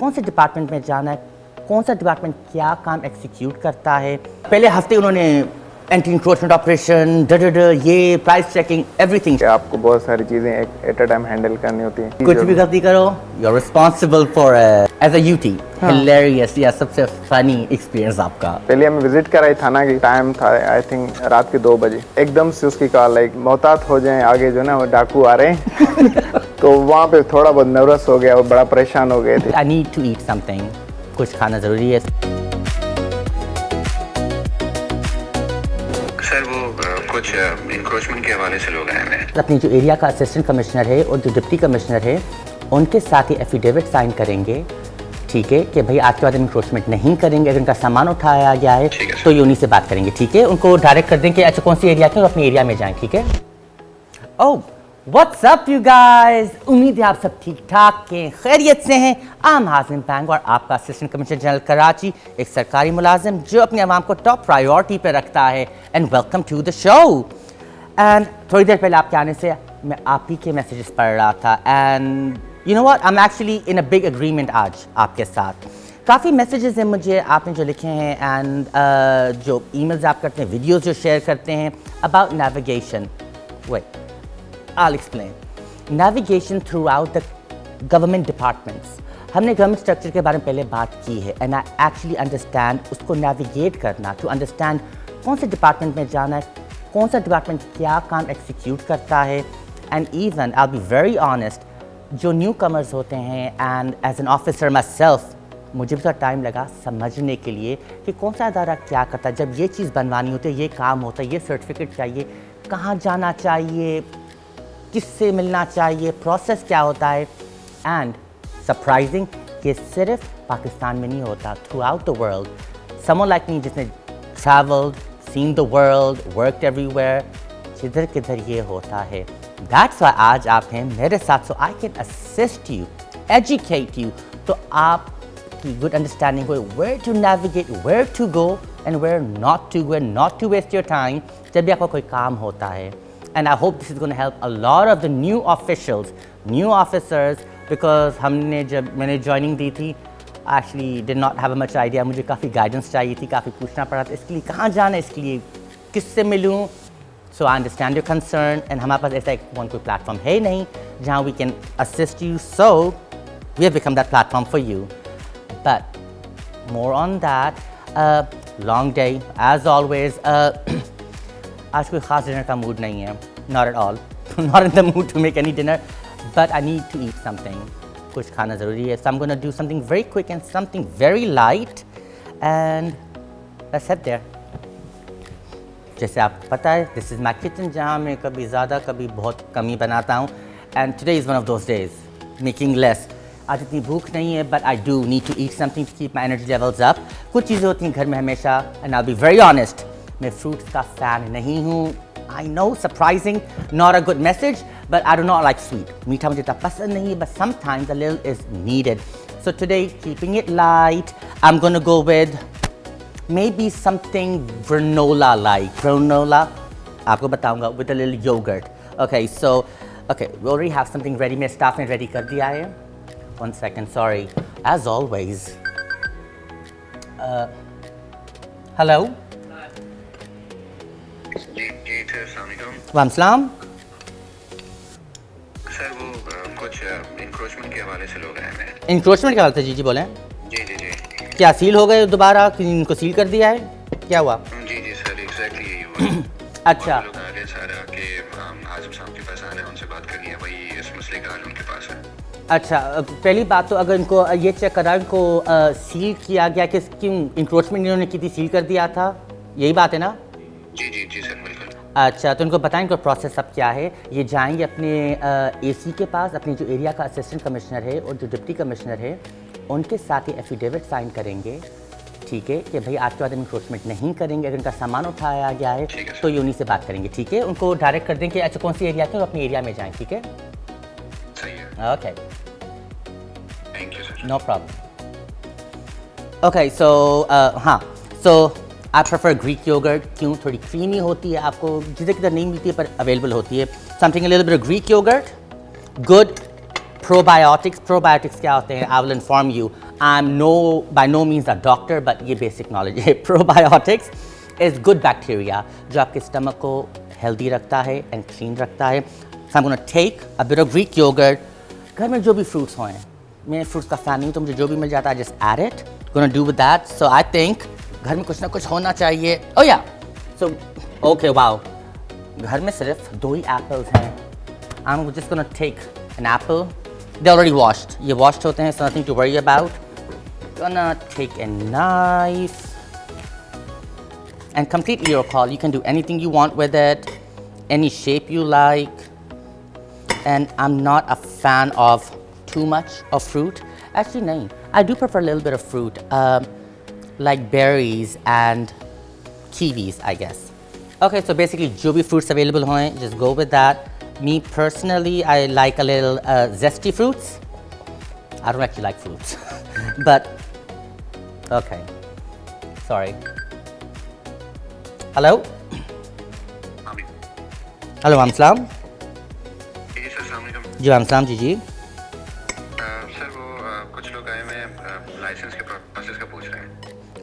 कौन से डिपार्टमेंट में जाना है, कौन सा डिपार्टमेंट क्या काम एग्जीक्यूट करता है। पहले हफ्ते उन्होंने एंटी इंक्रोचमेंट ऑपरेशन, ये प्राइस चेकिंग, एवरीथिंग। आपको बहुत सारी चीजें एट अ टाइम हैंडल करनी होती हैं। कुछ भी गलती करो, you are responsible for as a UT. Hilarious या सबसे फनी एक्सपीरियंस आपका। पहले हमें विजिट कराई थाना की, टाइम था आई थिंक रात के 2 बजे। एकदम से उसकी कॉल लाइक मोहतात हो जाए, आगे जो ना वो डाकू आ रहे हैं। तो वहाँ पे थोड़ा बहुत नर्वस हो गया और बड़ा परेशान हो गए थे। I need to eat something, कुछ खाना जरूरी है। सर वो कुछ इंक्रोचमेंट के हवाले से लोग आए हैं। अपनी जो एरिया का असिस्टेंट कमिश्नर है और जो डिप्टी कमिश्नर है उनके साथ ही एफिडेविट साइन करेंगे, ठीक है, कि भाई आज के बाद इंक्रोचमेंट नहीं करेंगे। अगर उनका सामान उठाया गया है तो ये उन्हीं से बात करेंगे, ठीक है। उनको डायरेक्ट कर देंगे कि अच्छा कौन सी एरिया के, और अपने एरिया में जाएं, ठीक है। ओह व्हाट्स अप यू गाइस, उम्मीद है आप सब ठीक ठाक के खैरियत से हैं। आम हाजिम पैंग और आपका असिस्टेंट कमिश्नर जनरल कराची, एक सरकारी मुलाजिम जो अपने अवाम को टॉप प्रायोरिटी पे रखता है। And welcome to the show. And थोड़ी देर पहले आपके आने से मैं आप ही के मैसेजेस पढ़ रहा था and you know what, I am actually in a big agreement आज आपके साथ। काफ़ी मैसेजेस हैं मुझे आपने जो लिखे हैं एंड जो ईमेल्स आप करते हैं, वीडियोस जो शेयर करते हैं about navigation. Wait, I'll explain. Navigation throughout the government departments. हमने गवर्नमेंट स्ट्रक्चर के बारे में पहले बात की है एंड आई एक्चुअली अंडरस्टैंड उसको नेविगेट करना, टू अंडरस्टैंड कौन से डिपार्टमेंट में जाना है, कौन सा डिपार्टमेंट क्या काम एग्जीक्यूट करता है। And even I be very honest, जो न्यू कमर्स होते हैं and as an officer myself, मुझे भी थोड़ा टाइम लगा समझने के लिए कि कौन सा अदारा क्या करता है। जब ये चीज़ बनवानी होती है, ये काम होता है, ये सर्टिफिकेट चाहिए, कहाँ जाना चाहिए, किससे मिलना चाहिए, प्रोसेस क्या होता है। एंड सरप्राइजिंग कि सिर्फ पाकिस्तान में नहीं होता, throughout the world. Someone like me जिसने travelled, seen the world, worked everywhere, जिधर किधर ये होता है। दैट्स व्हाई आज आप हैं मेरे साथ, so I can assist you, educate you, तो आपकी गुड अंडरस्टैंडिंग हो where to navigate, where to go and where not to go, and not to waste your time जब भी आपका कोई काम होता है। And I hope this is going to help a lot of the new officials, new officers, because जब मैंने joining दी थी, I actually did not have a much idea. मुझे काफ़ी guidance चाहिए थी, काफ़ी पूछना पड़ा था इसके लिए कहाँ जाना है, इसके लिए किससे मिलूँ। So I understand your concern and हमारे पास ऐसा एक कोई platform है नहीं जहाँ we can assist you. So we have become that platform for you. But more on that, long day as always. आज कोई ख़ास डिनर का मूड नहीं है, not at all, not in the mood to make any dinner, but I need to eat something, कुछ खाना ज़रूरी है। So I am gonna do something very quick and something very light and let's head there. जैसे आपको पता है, this is my kitchen जहाँ मैं कभी ज़्यादा कभी बहुत कम ही बनाता हूँ। And today is one of those days, making less. आज इतनी भूख नहीं है but I do need to eat something to keep my energy levels up. कुछ चीज़ें होती हैं घर में हमेशा, and I be very honest, मैं फ्रूट्स का फ़ैन नहीं हूँ। I know, surprising, not a good message, but I do not like sweet. मीठा मुझे इतना पसंद नहीं है, but sometimes a little is needed. So today keeping it light, I am gonna go with maybe something granola like. Granola, आपको बताऊंगा, with a little yogurt. Okay, so, okay, we already have something ready. मैं staff ने ready कर दिया है. One second, sorry. As always. Hello? जी sir, अस्सलाम वालेकुम। वालेकुम सलाम। सर वो कुछ इंक्रोचमेंट के हवाले से लोग आए हैं। इंक्रोचमेंट के हवाले से? जी जी बोलें। जी जी जी क्या सील हो गए दोबारा, इनको सील कर दिया है, क्या हुआ? जी जी सर, एग्जैक्टली यही हुआ। अच्छा, लोग आ गए सारा कि हाजिम साहब के पास आ रहे हैं, उनसे बात करनी है, वही इस मसले का हल उनके पास है। अच्छा, पहली बात तो अगर इनको ये चेक करा, इनको सील किया गया कि क्यों इंक्रोचमेंट इन्होंने की थी, सील कर दिया था, यही बात है ना? जी जी जी सर, बिल्कुल। अच्छा, तो इनको बताएं इनका प्रोसेस अब क्या है। ये जाएंगे अपने एसी के पास, अपने जो एरिया का असिस्टेंट कमिश्नर है और जो डिप्टी कमिश्नर है उनके साथ ही एफिडेविट साइन करेंगे, ठीक है, कि भाई आज के बाद इंक्रोचमेंट नहीं करेंगे। अगर इनका सामान उठाया गया है तो ये उन्हीं से बात करेंगे, ठीक है। उनको डायरेक्ट कर देंगे अच्छा कौन सी एरिया के, और अपने एरिया में जाएँ, ठीक है। सही है, okay, thank you sir. No problem. Okay, so हाँ, so I prefer Greek yogurt. क्यों? थोड़ी क्रीमी होती है, आपको जिधर किधर नहीं मिलती है पर अवेलेबल होती है। Something a little bit of Greek yogurt, good probiotics क्या होते हैं? I will inform you. I am by no means a doctor, but ये बेसिक नॉलेज है. प्रोबायोटिक्स इज गुड बैक्टीरिया जो आपके स्टमक को हेल्दी रखता है एंड क्लीन रखता है. So I am gonna take a bit of Greek yogurt. घर में जो भी फ्रूट्स हों, मैं फ्रूट्स का फ़ैन नहीं हूँ, तो मुझे जो भी मिल जाता है just add it. Gonna do with that. So I think घर में कुछ ना कुछ होना चाहिए. ओह या, सो ओके, वाओ, घर में सिर्फ 2 ही एप्पल्स हैं. I am just gonna take an apple. They already washed, ये वॉश्ड होते हैं, so nothing to worry about. Gonna take a knife and completely your call. You can do anything you want with it, any shape you like. And I'm not a fan of too much of fruit. Actually, no, I do prefer a little bit of fruit, like berries and kiwis, I guess. Okay, so basically, jo bhi fruits available hoin, just go with that. Me personally, I like a little zesty fruits. I don't actually like fruits, but okay. Sorry. Hello hello, वालेकुम जी sir, अस्सलाम वालेकुम. जी वालेकुम जी. Sir वो कुछ लोग आए हुए हैं लाइसेंस के प्रोसेस का पूछ रहे हैं.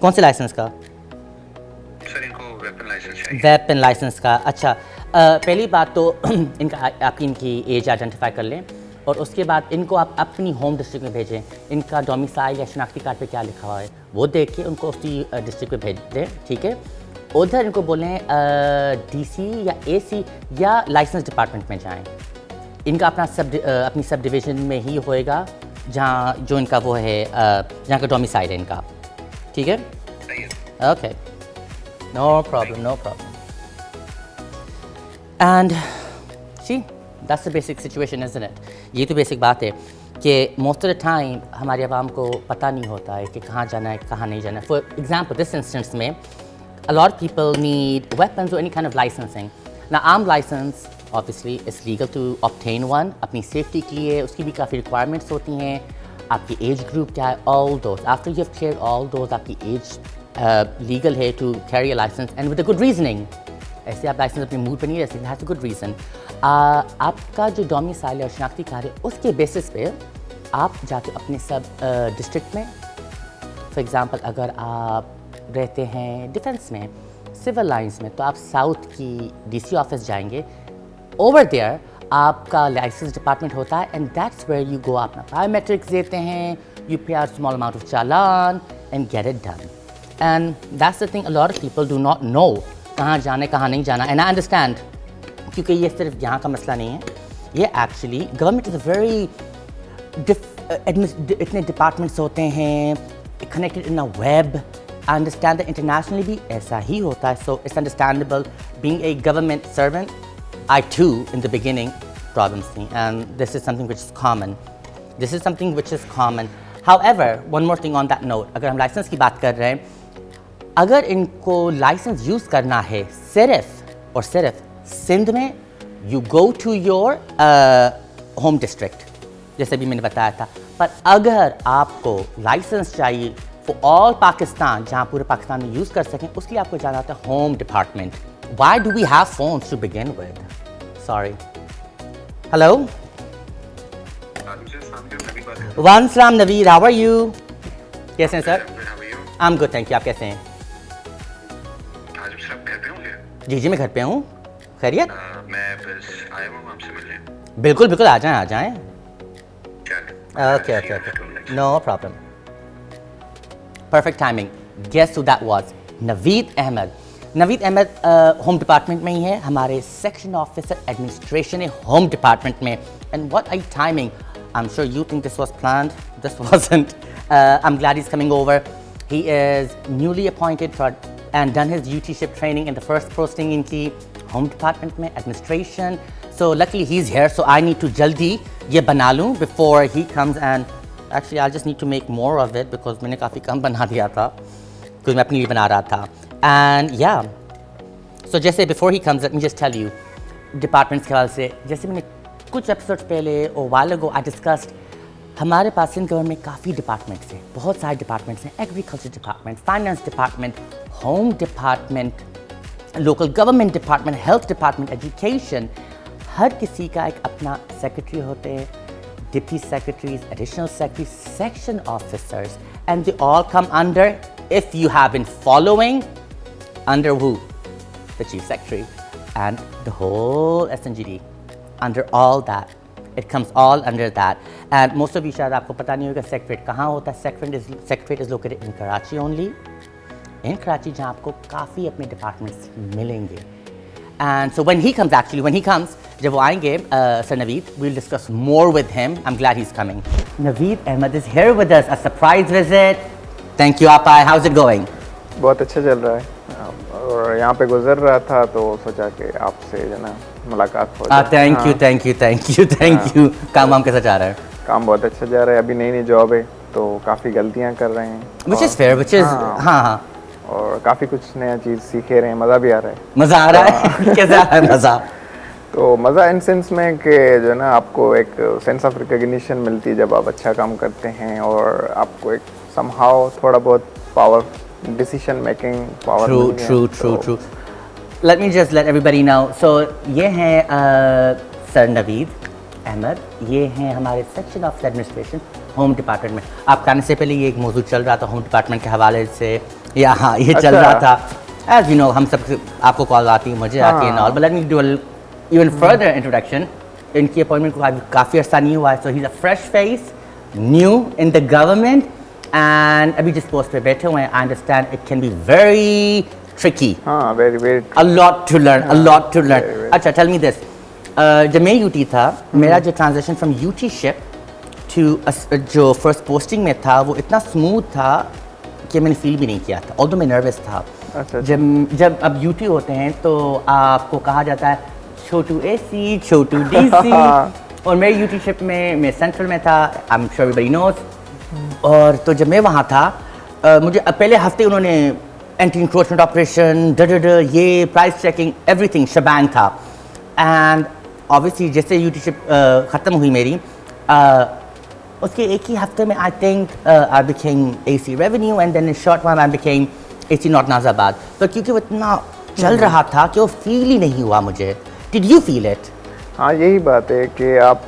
कौन से लाइसेंस का? सर इनको वेपन लाइसेंस चाहिए. वेपन लाइसेंस का. अच्छा, पहली बात तो इनकी एज आइडेंटिफाई कर लें, और उसके बाद इनको आप अपनी होम डिस्ट्रिक्ट में भेजें. इनका डोमिसाइल या शनाख्ती कार्ड पे क्या लिखा हुआ है वो देख के उनको उसकी डिस्ट्रिक्ट में भेज दें, ठीक है. उधर इनको बोलें डीसी या एसी या लाइसेंस डिपार्टमेंट में जाएं. इनका अपनी सब डिवीज़न में ही होएगा जहाँ जो इनका वो है, जहाँ का डोमिसाइल है इनका, ठीक है. Okay, no problem. And see that's the basic situation, isn't it? ये तो बेसिक बात है कि मोस्ट ऑफ द टाइम हमारे आवाम को पता नहीं होता है कि कहाँ जाना है, कहाँ नहीं जाना है. फॉर एग्जाम्पल, दिस इंस्टेंस में a lot of people need weapons or any kind of licensing. Now, armed license, obviously, it's legal to obtain one. अपनी safety के लिए उसकी भी काफ़ी requirements होती हैं. आपकी age group क्या है, all those. After you have cleared all those, आपकी age legal है to carry a license and with a good reasoning. ऐसे आप लाइसेंस अपने मूड पर नहीं रह सकते, has a good reason. आपका जो डोमिसाइल और शनाख्ती कार्ड है, उसके बेसिस पे आप जाके अपने सब डिस्ट्रिक्ट में, फॉर एग्ज़ाम्पल अगर आप रहते हैं डिफेंस में, सिविल लाइंस में, तो आप साउथ की डीसी ऑफिस जाएंगे. ओवर देयर आपका लाइसेंस डिपार्टमेंट होता है, and that's where you go. अपना बायोमेट्रिक्स देते हैं, you pay our small amount of challan and get it done. And that's the thing, a lot of people do not know कहाँ जाना कहाँ नहीं जाना. एंड आई अंडरस्टैंड, क्योंकि ये सिर्फ यहाँ का मसला नहीं है, ये actually government is a very इतने डिपार्टमेंट्स होते हैं, connected in a web. I understand that internationally भी ऐसा ही होता है, so it's understandable. Being a government servant, I too in the beginning problems थी, and this is something which is common. However, one more thing on that note, अगर हम licence की बात कर रहे हैं, अगर इनको लाइसेंस यूज़ करना है सिर्फ और सिर्फ सिंध में, you go to your home district, जैसे भी मैंने बताया था. पर अगर आपको लाइसेंस चाहिए for all Pakistan, जहाँ पूरे पाकिस्तान में यूज़ कर सकें, उसके लिए आपको जाना होता है home department. Why do we have phones to begin with? Sorry. Hello? वालेकुम नवीद, how are you? कैसे हैं sir? I'm good, thank you. आप कैसे हैं? आज सब घर पे होंगे? जी मैं घर पे हूँ. खैरियत? मैं बस आया हूँ आपसे मिलने. बिल्कुल आ जाएं. Okay. No problem. Perfect timing. Guess who that was? Naveed Ahmed. Naveed Ahmed home department में ही है, हमारे सेक्शन ऑफिसर एडमिनिस्ट्रेशन है होम डिपार्टमेंट में. And what a timing. I'm sure you think this was planned. This wasn't. I'm glad he's coming over. He is newly appointed and done his duty-ship training in the first posting in the home department में administration. So luckily he's here. So I need to jaldi ये बना लूँ before he comes. And actually I just need to make more of it because मैंने काफ़ी कम बना दिया था क्योंकि मैं अपने लिए बना रहा था. And yeah, so जैसे before he comes, let me just tell you departments के हवाले से, जैसे मैंने कुछ एपिसोड्स पहले और while ago I discussed, हमारे पास इन गवर्नमेंट में काफ़ी डिपार्टमेंट्स हैं, बहुत सारे डिपार्टमेंट्स हैं. Agriculture department, finance department, home department, local government department, health department, education. हर किसी का एक अपना सेक्रेटरी होते हैं, deputy secretaries, additional secretaries, section officers, and they all come under, if you have been following, under who? The chief secretary and the whole SNGD, under all that. It comes all under that. And most of you शायद आपको पता नहीं होगा secretariat कहाँ होता है. Secretariat is located in Karachi only. In Karachi जहाँ आपको काफ़ी अपने departments मिलेंगे. And so when he comes, जब वो आएंगे, Sir Naveed, we'll discuss more with him. I'm glad he's coming. Naveed Ahmed is here with us, a surprise visit. Thank you, Apai. How's it going? बहुत अच्छा चल रहा है और यहाँ पे गुजर रहा था तो सोचा कि आपसे जो ना मुलाकात हो जाए। Thank you. काम वाम कैसा जा रहा है? काम बहुत अच्छा जा रहा है, अभी नई जॉब है तो काफ़ी गलतियाँ कर रहे हैं। Which is fair, which is हाँ और काफ़ी कुछ नया चीज़ सीखे रहे हैं, मज़ा भी आ रहा है। मज़ा आ रहा है? कैसा आ रहा है मज़ा? तो मज़ा इन सेंस में कि जो ना आपको एक सेंस ऑफ रिकग्निशन मिलती है जब आप अच्छा काम करते हैं और आपको एक समहाउ थोड़ा बहुत power, decision making power. True. Let me just let everybody know. So ये हैं सर नवीद अहमद, ये हैं हमारे section of administration home department में। आप आने से पहले ये एक मौजूद चल रहा था होम डिपार्टमेंट के हवाले से, या हाँ ये चल रहा था। As you know, हम सब आपको कॉल आती है, मुझे आती है और, but let me do a even further introduction. इनकी अपॉइंटमेंट को काफ़ी अर्सा नहीं हुआ है, so he's a fresh face, new in the government, and अभी जिस पोस्ट पे बैठे हुए हैं, I understand it can be very tricky. हाँ, very. A lot to learn. अच्छा, tell me this. जब मैं UT था, मेरा जो transition from UT-ship to जो first posting में था, वो इतना smooth था कि मैंने फील भी नहीं किया था, although मैं नर्वस था। अच्छा। जब अब UT होते हैं तो आपको कहा जाता है छोटू AC, छोटू DC, और मेरे UT-ship में मैं सेंट्रल में था, I'm sure everybody knows। और तो जब मैं वहाँ था, मुझे पहले हफ्ते उन्होंने एंटी इंक्रोचमेंट ऑपरेशन, ये प्राइस चेकिंग, एवरीथिंग शबैंग था। एंड ऑब्वियसली जैसे UT-ship ख़त्म हुई मेरी, उसके एक ही हफ्ते में I think I became AC revenue and then in short time I became AC north Nazimabad. तो क्योंकि वो इतना चल रहा था कि वो फील ही नहीं हुआ मुझे। Did you feel it? हाँ, यही बात है कि आप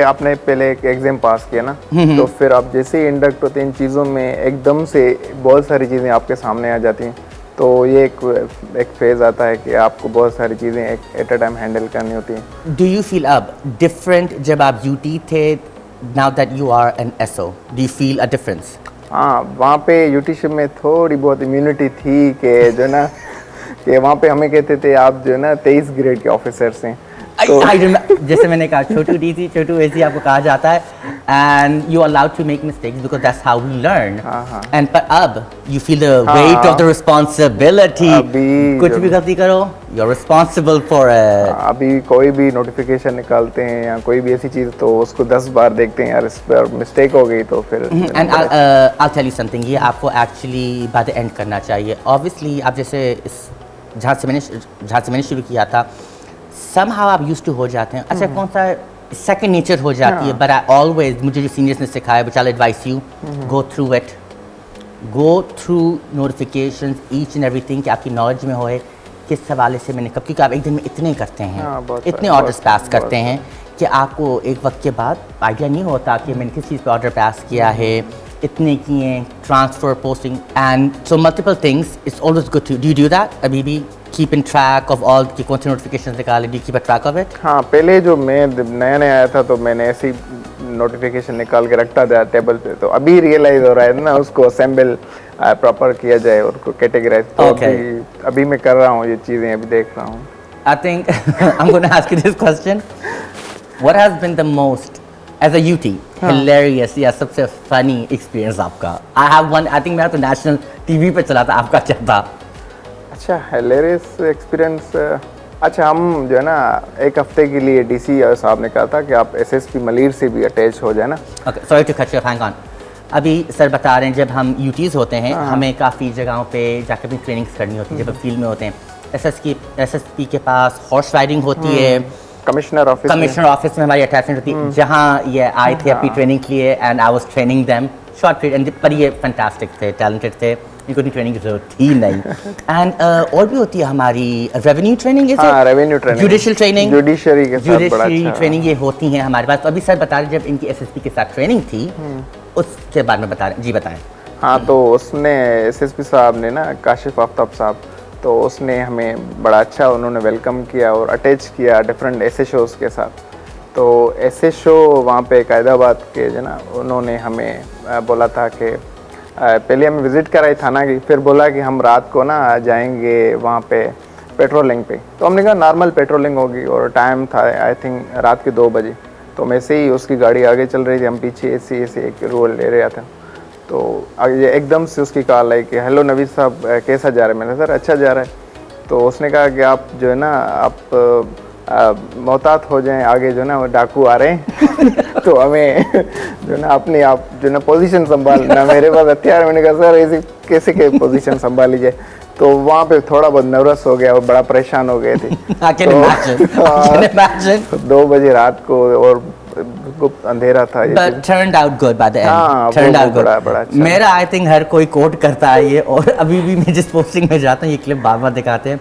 आपने पहले एक एग्जाम पास किया ना, तो फिर आप जैसे ही इंडक्ट होते हैं इन चीज़ों में एकदम से बहुत सारी चीज़ें आपके सामने आ जाती हैं, तो ये एक फेज़ आता है कि आपको बहुत सारी चीज़ें एट अ टाइम हैंडल करनी होती हैं। डू यू फील अब डिफरेंट जब आप UT थे, now that you are an SO? Do you feel a difference? हाँ, वहाँ पे UT-ship में थोड़ी बहुत इम्यूनिटी थी कि जो ना कि वहाँ पे हमें कहते थे आप जो ना 23 ग्रेड के ऑफिसर्स हैं। तो जैसे मैंने कहा छोटू DC, छोटू AC आपको कहा जाता है, and you are allowed to make mistakes because that's how we learn. And पर अब you feel the weight of the responsibility, कुछ भी गलती करो you are responsible for it. अभी कोई भी नोटिफिकेशन निकालते हैं या कोई भी ऐसी चीज़ तो उसको 10 बार देखते हैं, यार इस पर मिस्टेक हो गई तो फिर। And I tell you something, ये आपको एक्चुअली बाय द एंड करना चाहिए। ऑब्वियसली आप जैसे जहाँ से मैंने शुरू किया था, somehow आप used to हो जाते हैं। अच्छा, कौन सा सेकंड नेचर हो जाती है, बट आई ऑलवेज, मुझे जो सीनियर्स ने सिखाया, which I'll advise you, go through it, go through notifications, each and everything, कि आपकी नॉलेज में होए किस हवाले से मैंने कब, क्योंकि आप एक दिन में इतने करते हैं, इतने ऑर्डर्स पास करते हैं कि आपको एक वक्त के बाद आइडिया नहीं होता कि मैंने किस चीज़ पे ऑर्डर पास किया है, इतने किए, transfer, posting, and so multiple things. It's always good to do that. अभी भी keep in track of all कि कौन सी नोटिफिकेशन निकाले, do keep a track of it? हाँ, पहले जो मैं नया आया था तो मैंने ऐसी नोटिफिकेशन निकाल के रखता था टेबल पे, तो अभी रियलाइज हो रहा है ना उसको असेंबल प्रॉपर किया जाए और उसको कैटेगराइज। तो अभी मैं कर रहा हूँ ये चीज़ें, अभी देख रहा हूँ। I think I am gonna ask you this question, what has been the most as a UT hilarious या सबसे फनी एक्सपीरियंस आपका? I have one, I think मेरा तो नेशनल TV पे चला था, आपका क्या था? अच्छा, हिलेरियस एक्सपीरियंस। अच्छा, हम जो है ना एक हफ्ते के लिए DC साहब ने कहा था कि आप SSP मलीर से भी अटैच हो जाए ना। Okay, sorry to cut you, hang on. अभी सर बता रहे हैं जब हम UTs होते हैं, हमें काफ़ी जगहों पे जाकर भी ट्रेनिंग्स करनी होती है जब फील्ड में होते हैं। SSP के पास हॉर्स राइडिंग होती है, कमिश्नर ऑफिस में हमारी अटैचमेंट होती है, जहाँ ये आए थे अपनी ट्रेनिंग के लिए, and I was training them short period, पर ये फैंटास्टिक थे, टैलेंटेड थे, इनको इतनी ट्रेनिंग की जरूरत थी नहीं। एंड और भी होती है हमारी रेवेन्यू ट्रेनिंग, हाँ revenue training, judicial training, judiciary के साथ बड़ा जुडिशरी अच्छा ट्रेनिंग ये होती हैं हमारे पास। तो अभी सर बता रहे जब इनकी एसएसपी के साथ ट्रेनिंग थी उसके बारे में बता रहे जी, बताएं। हाँ तो उसने एसएसपी साहब ने ना, काशिफ आफ्ताब साहब, तो उसने हमें बड़ा अच्छा उन्होंने वेलकम किया और अटैच किया डिफरेंट एसएचओस के साथ। तो एसएचओ वहाँ पे कैदाबाद के जो ना, उन्होंने हमें बोला था कि पहले हमें विज़िट कराई थाना की, फिर बोला कि हम रात को ना जाएंगे वहाँ पे पेट्रोलिंग पे। तो हमने कहा नॉर्मल पेट्रोलिंग होगी, और टाइम था आई थिंक रात के 2 बजे। तो मैं से ही उसकी गाड़ी आगे चल रही थी, हम पीछे ऐसे एक रोल ले रहा था। तो ये एकदम से उसकी कॉल आई कि हेलो नवीद साहब कैसा जा रहा है। मैंने सर अच्छा जा रहा है। तो उसने कहा कि आप जो है ना आप मोहतात हो जाएं, आगे जो है ना वो डाकू आ रहे हैं तो हमें जो ना अपने आप जो ना पोजीशन संभालना। मेरे पास हथियार, मैंने कहा सर ऐसे कैसे के पोजीशन संभाली जाए। तो वहाँ पे थोड़ा बहुत नर्वस हो गया और बड़ा परेशान हो गए थे। तो 2 बजे रात को और गुप्त अंधेरा था। But turned out good by the end. हाँ, turned out good. बड़ा अच्छा। मेरा आई थिंक हर कोई कोट करता है ये, और अभी भी मैं जिस पोस्टिंग में जाता हूँ ये क्लिप बार बार दिखाते हैं।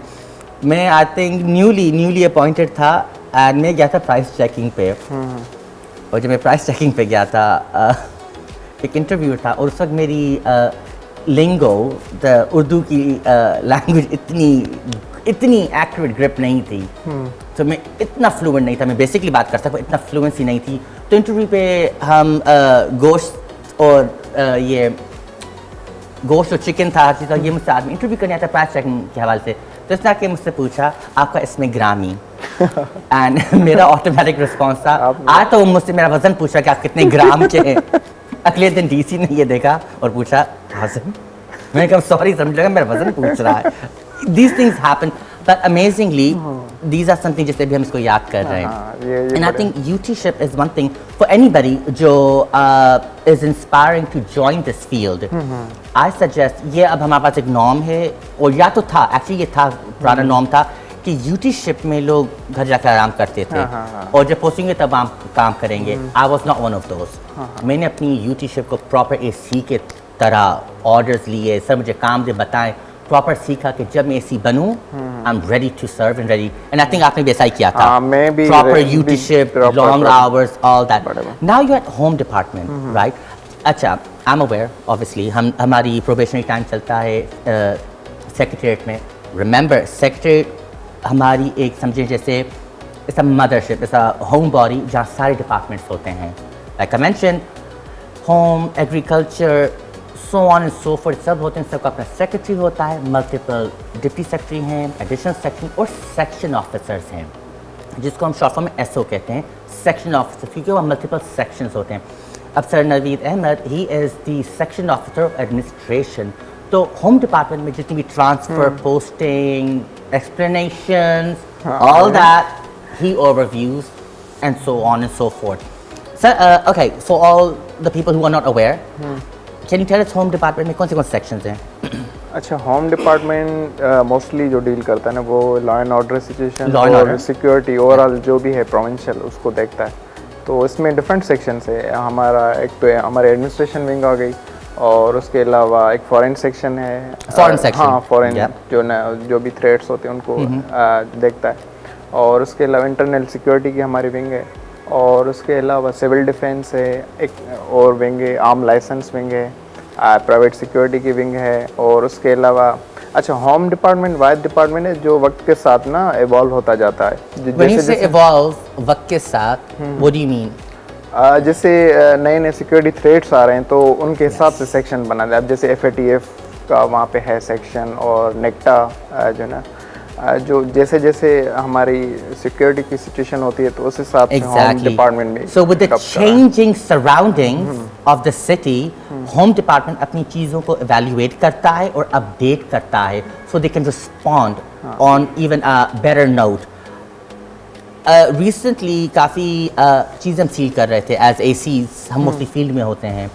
मैं आई थिंक न्यूली अपॉइंटेड था एंड मैं गया था प्राइस चेकिंग पे। और जब मैं प्राइस चेकिंग पे गया था एक इंटरव्यू था, और उस वक्त मेरी लिंगो उर्दू की लैंग्वेज इतनी एक्यूरेट ग्रिप नहीं थी। तो मैं इतना फ्लुएंट नहीं था, मैं बेसिकली बात कर सकता, इतना फ्लुएंसी नहीं थी। तो इंटरव्यू पे हम गोश्त और चिकन था, हर चीज़ था। ये मुझसे आदमी इंटरव्यू करने आता प्राइस चेकिंग के हवाले से। तो इसने आके मुझसे पूछा आपका इसमें ग्रामी एंड मेरा ऑटोमेटिक रिस्पॉन्स था आज तो मुझसे मेरा वजन पूछा कि आप कितने ग्राम के हैं। अगले दिन डीसी ने ये देखा और पूछा वजन। मैंने कहा सॉरी, समझ लगा मेरा वजन पूछ रहा है। These things happen, but amazingly, these are something जिसे भी हम इसको याद कर रहे हैं। And I think UTship is one thing for anybody जो is inspiring to join this field. I suggest ये अब हमारे पास एक नॉर्म है, और या तो था एक्चुअली ये था पुराना नॉर्म था कि UTship में लोग घर जाकर आराम करते थे और जब पोस्टिंग में तब आप काम करेंगे। I was not one of those. मैंने अपनी UTship को प्रॉपर AC के तरह ऑर्डर्स लिए, सर मुझे काम दे बताएं, प्रॉपर सीखा कि जब मैं एसी बनूं I am ready to serve and ready. And I think आपने भी ऐसा ही किया था। मैं भी proper UTship, long hours, all that. Now you at home department, right? अच्छा, आई एम अवेयर ऑब्वियसली हमारी प्रोबेशनरी टाइम चलता है सेक्रेटरीट में। रिमेंबर सेक्रेटरीट हमारी एक समझे जैसे it's a mothership, it's a home body जहाँ सारे डिपार्टमेंट्स होते हैं। Like I mention home, agriculture, so on and so fourth, सब होते हैं। सबका अपना सेक्रेटरी होता है, मल्टीपल डिप्टी सेक्रेटरी हैं, एडिशनल सेक्रेटरी और सेक्शन ऑफिसर्स हैं, जिसको हम शॉर्ट फॉर्म में SO कहते हैं, सेक्शन ऑफिसर, क्योंकि वो मल्टीपल सेक्शंस होते हैं। अब sir Naveed Ahmed he is the section officer of administration. तो होम डिपार्टमेंट में जितनी भी transfer, posting, explanations, all that he overviews and so on and so forth. Sir okay, for all the people who are not aware, can you tell us home department में कौन से sections हैं? अच्छा, home department mostly जो deal करता है ना वो लॉ एंड ऑर्डर सिचुएशन और सिक्योरिटी ओवरऑल जो भी है प्रोविंशियल उसको देखता है। तो इसमें डिफरेंट सेक्शंस है। हमारा एक तो हमारे एडमिनिस्ट्रेशन विंग आ गई, और उसके अलावा एक फॉरेन सेक्शन है। फॉरेन सेक्शन, हाँ फॉरेन जो भी थ्रेट्स होते हैं उनको देखता है। और उसके अलावा इंटरनल सिक्योरिटी की हमारी विंग है, और उसके अलावा सिविल डिफेंस है एक और विंग है, आर्म लाइसेंस विंग है, प्राइवेट सिक्योरिटी की विंग है। और उसके अलावा अच्छा, होम डिपार्टमेंट वाइड डिपार्टमेंट है जो वक्त के साथ ना इवॉल्व होता जाता है। जैसे इवॉल्व वक्त के साथ, व्हाट डू यू मीन? जैसे नए नए सिक्योरिटी थ्रेट्स आ रहे हैं तो उनके हिसाब से सेक्शन बना दिया। अब जैसे FATF का वहाँ पे है सेक्शन, और नेक्टा जो ना जो जैसे जैसे हमारी सिक्योरिटी की सिचुएशन होती है तो उस हिसाब से होम डिपार्टमेंट में। So with the changing surroundings of the city, home department अपनी चीज़ों को इवैल्यूएट करता है और अपडेट करता है, so they can respond on even a better note. Recently काफ़ी चीज़ें हम सील कर रहे थे एज ACs, हम मोस्टली फील्ड में होते हैं,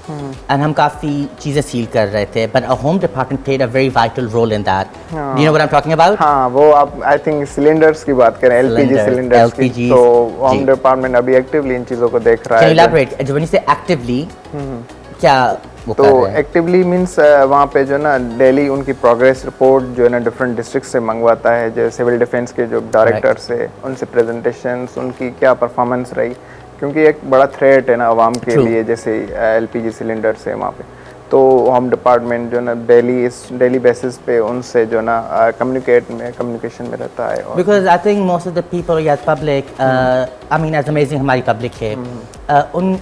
एंड हम काफ़ी चीज़ें सील कर रहे थे, but a home department played a very vital role in that. You know what I am talking about? हाँ, वो आप आई थिंक सिलेंडर्स की बात करें, LPG सिलेंडर्स की, तो होम डिपार्टमेंट अभी एक्टिवली इन चीज़ों को देख रहा है। Can you elaborate when you से एक्टिवली, क्या वो तो कर रहे हैं। एक्टिवली मींस वहाँ पे जो ना डेली उनकी प्रोग्रेस रिपोर्ट जो है ना डिफरेंट डिस्ट्रिक्ट से मंगवाता है, जो सिविल डिफेंस के जो डायरेक्टर्स है उनसे प्रेजेंटेशंस, उनकी क्या परफॉर्मेंस रही, क्योंकि एक बड़ा थ्रेट है ना आवाम के True. लिए, जैसे एलपीजी सिलेंडर से वहाँ पे। तो होम डिपार्टमेंट जो ना डेली बेसिस पे उनसे जो ना कम्युनिकेशन में रहता है। और Because I think most of the people as public, I mean as amazing हमारी public है, उन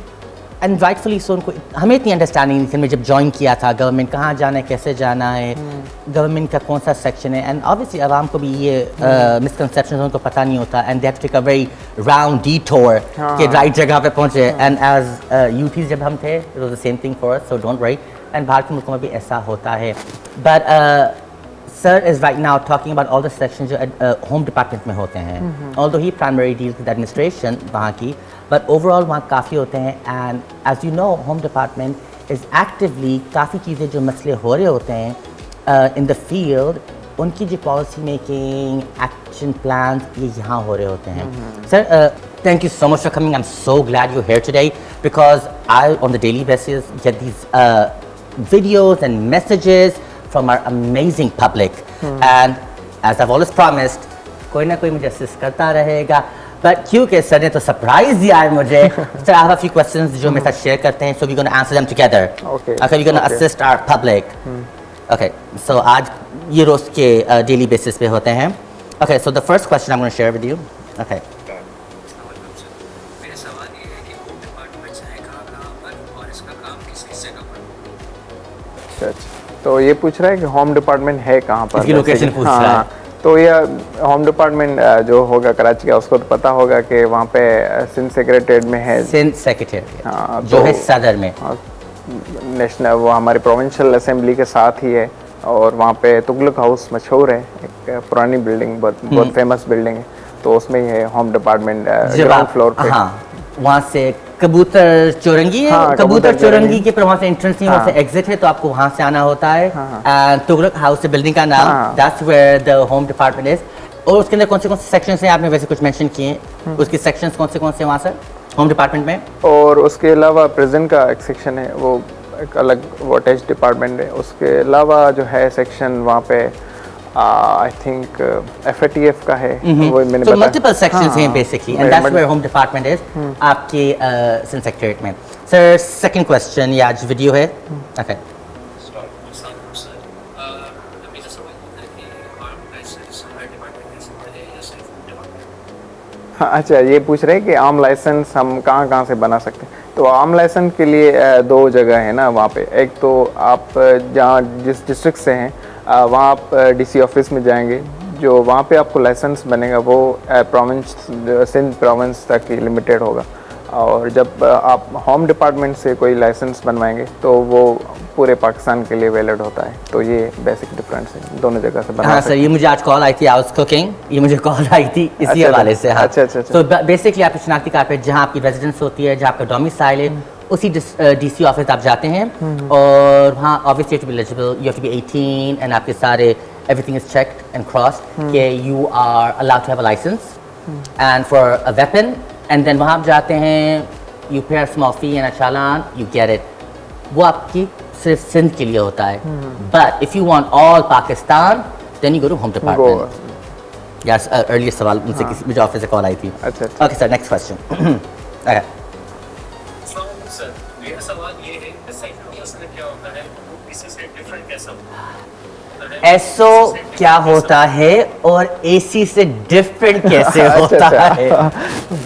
and rightfully so उनको हमें इतनी अंडरस्टैंडिंग नहीं थी। मैं जब ज्वाइन किया था गवर्नमेंट कहाँ जाना है, कैसे जाना है, गवर्नमेंट का कौन सा सेक्शन है, एंड ऑब्वियसली आवाम को भी ये मिसकंसेप्शन उनको पता नहीं होता, and they have to take a very round detour कि राइट जगह पे पहुँचे। एंड एज यूथीज जब हम थे it was the same thing for us, so don't worry, and बाहर के मुल्कों में भी ऐसा होता है। But Sir is right now talking about all the sections जो home department में होते हैं, although he primarily deals with administration वहाँ की, but overall वहाँ काफ़ी होते हैं, and as you know home department is actively काफ़ी चीज़ें जो मसले हो रहे होते हैं in the field, उनकी जो policy making, action plans ये यहाँ हो रहे होते हैं। Sir, thank you so much for coming. I'm so glad you're here today because I on the daily basis get these videos and messages from our amazing public, and as I've always promised, कोई ना कोई मुझे assist करता रहेगा, but क्योंकि sir ने तो surprise दिया है मुझे, sir I have a few questions जो मेरे साथ शेयर करते हैं, so we're going to answer them together. Okay. Okay, we're going to assist our public. Okay, so आज ये रोज के daily basis पे होते हैं. Okay, so the first question I'm going to share with you. Okay. मेरा सवाल ये है कि होम डिपार्टमेंट्स हैं कहाँ पर और इसका काम किस जगह पर? अच्छा, तो ये पूछ रहा है कि होम डिपार्टमेंट है कहाँ पर, इसकी लोकेशन पूछ रहा है। तो ये होम डिपार्टमेंट जो होगा कराची का, उसको तो पता होगा कि वहाँ पे सिंध सेक्रेटेरिएट में है, सिंध सेक्रेटेरिएट हाँ, जो है सदर में, नेशनल वो हमारी प्रोविंशियल असेंबली के साथ ही है, और वहाँ पे तुगलक हाउस मशहूर है, एक पुरानी बिल्डिंग, बहुत फेमस बिल्डिंग है, तो उसमें ही है होम डिपार्टमेंट ग्राउंड फ्लोर पे। हाँ, वहाँ से कबूतर चौरंगी है, हाँ, कबूतर कबूतर चौरंगी के वहाँ से एंट्रेंस नहीं, वहाँ से एग्जिट है, तो आपको वहाँ से आना होता है। एंड तुगलक हाउस से बिल्डिंग का नाम, that's where the home department is. और उसके अंदर कौन से सेक्शंस हैं, आपने वैसे कुछ मेंशन किए, उसके सेक्शंस कौन से वहाँ से होम डिपार्टमेंट में? और उसके अलावा प्रेजेंट का एक सेक्शन है, वो एक अलग वो अटैच डिपार्टमेंट है। उसके अलावा जो है सेक्शन वहाँ पे आई थिंक FATF का है, वो मैंने So बताया। multiple sections हैं basically, and that's where home department is, आपके सिंध सेक्रेटेरिएट में। सर सेकंड क्वेश्चन, ये आज वीडियो है। ओके, मेरा सवाल ये था कि आर्म लाइसेंस हर डिपार्टमेंट ले सकता है या सिर्फ होम डिपार्टमेंट? हाँ, अच्छा, ये पूछ रहे हैं कि आम लाइसेंस हम कहाँ से बना सकते हैं। तो आम लाइसेंस के लिए दो जगह है ना वहाँ पे। एक तो आप जहाँ जिस डिस्ट्रिक्ट से हैं वहाँ आप DC ऑफिस में जाएंगे, जो वहाँ पे आपको लाइसेंस बनेगा वो प्रोविंस सिंध प्रोविंस तक ही लिमिटेड होगा, और जब आप होम डिपार्टमेंट से कोई लाइसेंस बनवाएंगे तो वो पूरे पाकिस्तान के लिए वैलिड होता है। तो ये बेसिक डिफरेंस है, दोनों जगह से बना हाँ सर, ये मुझे आज कॉल आई थी, आई वाज कुकिंग, ये मुझे कॉल आई थी इसी हवाले से। हाँ, अच्छा। तो बेसिकली आपकी शनाख्ती कार्ड पे जहाँ आपकी रेजिडेंस होती है, जहाँ आपका डोमिसाइल है, उसी DC ऑफिस आप जाते हैं, और वहाँ obviously to be eligible you have to be 18 and आपके सारे everything is checked and crossed कि you are allowed to have a licence and for a weapon, and then वहाँ आप जाते हैं, you pay a small fee and a challan, you get it. वो आपकी सिर्फ सिंध के लिए होता है, but if you want all Pakistan then you go to home department. Yes, earlier सवाल उनसे किसी मुझे ऑफिस से कॉल आई थी। अच्छा। Okay sir, next question. Sir मेरा सवाल ये है कि साइकिल असल क्या होता है, वो किसी से डिफरेंट कैसा होता है? एसओ क्या होता है और AC से डिफरेंट कैसे होता है?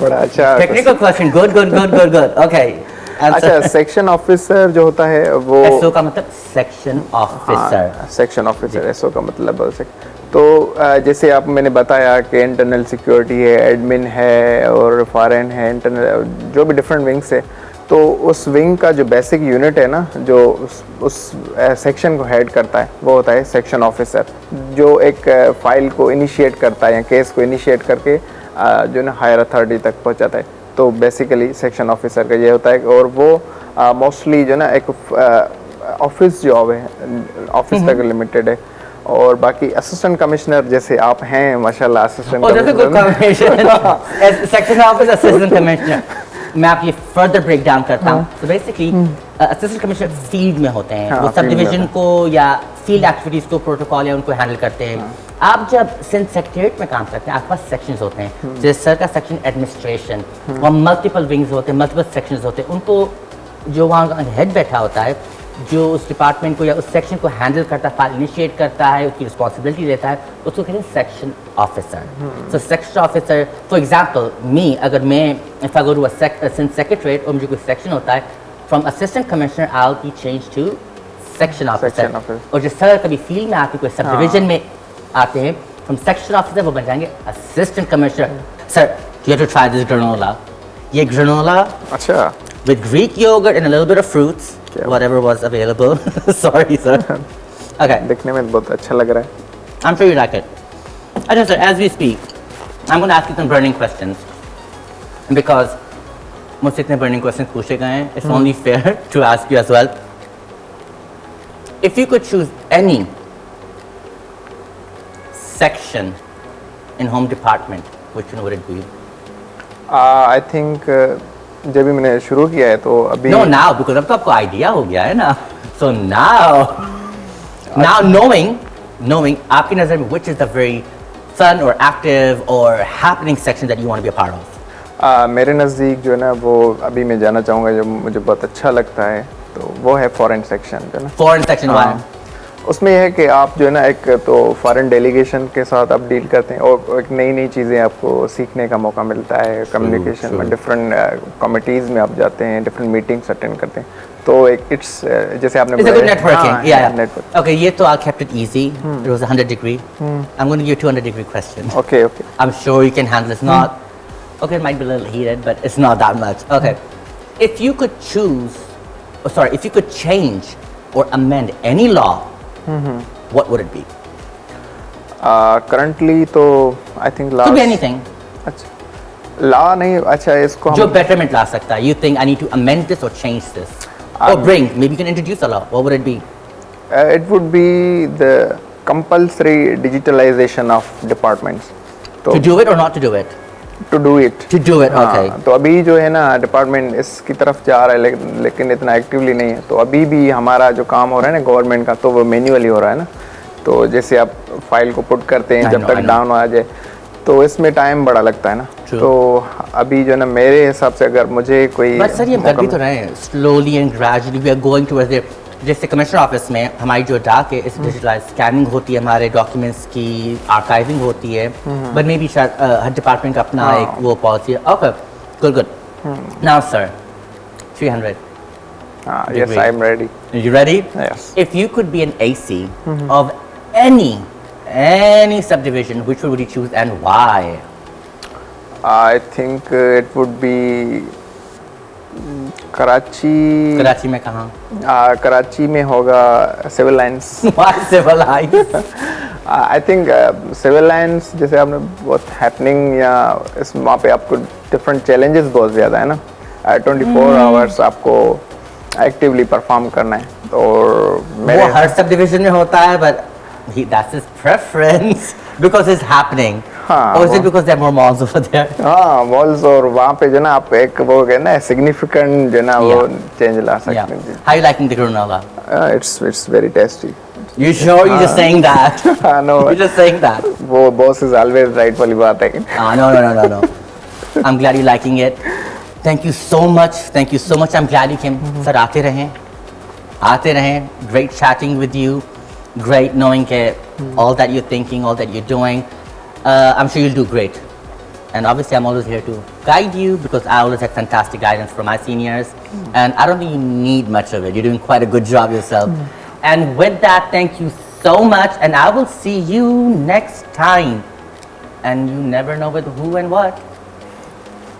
बड़ा अच्छा टेक्निकल क्वेश्चन, गुड। ओके, अच्छा, सेक्शन ऑफिसर जो होता है वो एसओ का मतलब section officer, section officer, SO का मतलब तो जैसे आप मैंने बताया कि इंटरनल सिक्योरिटी है, एडमिन है, और फॉरेन है, इंटरनल जो भी डिफरेंट विंग्स है, तो उस विंग का जो बेसिक यूनिट है ना, जो उस सेक्शन को हेड करता है, वो होता है सेक्शन ऑफिसर, जो एक फाइल को इनिशिएट करता है या केस को इनिशिएट करके जो ना हायर अथॉरिटी तक पहुंचाता है। तो बेसिकली सेक्शन ऑफिसर का ये होता है, और वो मोस्टली जो ना एक ऑफिस जॉब है, ऑफिस तक लिमिटेड है। और बाकी असिस्टेंट कमिश्नर जैसे आप हैं माशाल्लाह, assistant section office assistant commissioner. मैं आपके लिए फर्दर ब्रेक डाउन करता हूँ। तो बेसिकली असिस्टेंट कमिश्नर फील्ड में होते हैं, हाँ, वो सब field में डिवीजन होते को या फील्ड एक्टिविटीज को प्रोटोकॉल या उनको हैंडल करते हैं। आप जब सिंध सेक्रेटरीट में काम करते हैं, आपके पास सेक्शंस होते हैं, जैसे सर का सेक्शन एडमिनिस्ट्रेशन, वहाँ मल्टीपल विंग्स होते हैं, मल्टीपल सेक्शंस होते हैं। उनको जो वहाँ हेड बैठा होता है, जो उस डिपार्टमेंट को या उस सेक्शन को हैंडल करता है, फाइल इनिशिएट करता है, उसकी रिस्पॉन्सिबिलिटी लेता है, उसको कहते हैं section officer. So section officer, for example me, अगर मैं if I go to Sindh secretariat और मुझे कोई सेक्शन होता है, from assistant commissioner I will be change to section officer. और जो सर कभी फील्ड में आते, कोई सब डिवीजन में आते हैं, फ्रॉम सेक्शन ऑफिसर वो बन जाएंगे assistant commissioner. Sir you have to try this granola. ये ग्रेनोला अच्छा with Greek yogurt and a little bit of fruits, whatever was available. Sorry, sir. Okay. दिखने में बहुत अच्छा लग रहा है। I'm sure you like it. Okay, sir, as we speak, I'm going to ask you some burning questions. Because मुझसे इतने burning questions पूछे गए हैं, it's only fair to ask you as well. If you could choose any section in home department, which one would it be? I think जब भी मैंने शुरू किया है तो अभी No, now, because अब तो आपको आइडिया हो गया है ना. So now knowing आपकी नज़र में which is the very fun or active or happening section that you want to be a part of? मेरे नज़दीक जो है ना, वो अभी मैं जाना चाहूँगा, जो मुझे बहुत अच्छा लगता है, तो वो है फॉरेन सेक्शन जो है ना। Foreign section why? उसमें यह है कि आप जो है ना, एक तो फॉरेन डेलीगेशन के साथ आप डील करते हैं और एक नई नई चीज़ें आपको सीखने का मौका मिलता है। कम्युनिकेशन में डिफरेंट कमिटीज़ में आप जाते हैं, डिफरेंट मीटिंग्स अटेंड करते हैं, तो एक इट्स जैसे आपने It's a good networking. हाँ, Yeah. network. Okay, ये तो I kept it easy. It was 100 degree. I'm going to give you a 200 degree question. Okay. I'm sure you can handle it. It's not, okay, it might be a little heated, but it's not that much. Okay. If you could if you could change or amend any law, what would it be? Currently तो I think Could be anything. अच्छा law नहीं, अच्छा इसको जो हम betterment ला सकता है. You think I need to amend this or change this? Or bring, maybe you can introduce a law. What would it be? it would be the compulsory digitalization of departments. तो To do it or not to do it? to do it. To do it, okay. हाँ, तो अभी जो है ना department इसकी तरफ जा रहा है, लेकिन इतना एक्टिवली नहीं है। तो अभी भी हमारा जो काम हो रहा है ना गवर्नमेंट का, तो वो मैन्युअली हो रहा है ना। तो जैसे आप फाइल को पुट करते हैं, जब तक डाउन आ जाए, तो इसमें टाइम बड़ा लगता है ना। तो अभी जो है ना, मेरे हिसाब से अगर मुझे कोई बट सर ये कर भी तो रहे हैं, slowly and gradually we are going towards there. जैसे कमिश्नर ऑफिस में हमारी जो डाक है, इस डिजिटलाइज स्कैनिंग होती है, हमारे डॉक्यूमेंट्स की आर्काइविंग होती है, बट मे बी शायद हर डिपार्टमेंट का अपना एक वो पॉलिसी है। Okay, good now sir 300. yes, I am ready. You ready? Yes. If you could be an AC of any subdivision, which would you choose and why? I think it would be Karachi. Karachi में कहाँ? कराची में होगा civil lines. Why civil lines? I think civil lines जैसे आपने बहुत happening या इस वहाँ पे आपको डिफरेंट चैलेंजेस बहुत ज़्यादा है ना। 24 आवर्स आपको एक्टिवली परफॉर्म करना है। और वो हर सब डिवीजन में होता है, but that's his preference because it's happening. हाँ, or is it because there are more malls over there? हाँ, मॉल्स, और वहाँ पे जो ना आप एक वो कहना है सिग्निफिकेंट जो ना वो चेंज ला सकते हैं। How you liking the granola? It's very tasty. You sure you're just saying that? No, You're just saying that? वो boss is always right वाली बात है। No. I'm glad you're liking it. Thank you so much. I'm glad you came. Sir, आते रहें. Great chatting with you. Great knowing all that you're thinking, all that you're doing. I'm sure you'll do great. And obviously I'm always here to guide you because I always had fantastic guidance from my seniors. And I don't think you need much of it. You're doing quite a good job yourself. And with that, thank you so much. And I will see you next time. And you never know with who and what.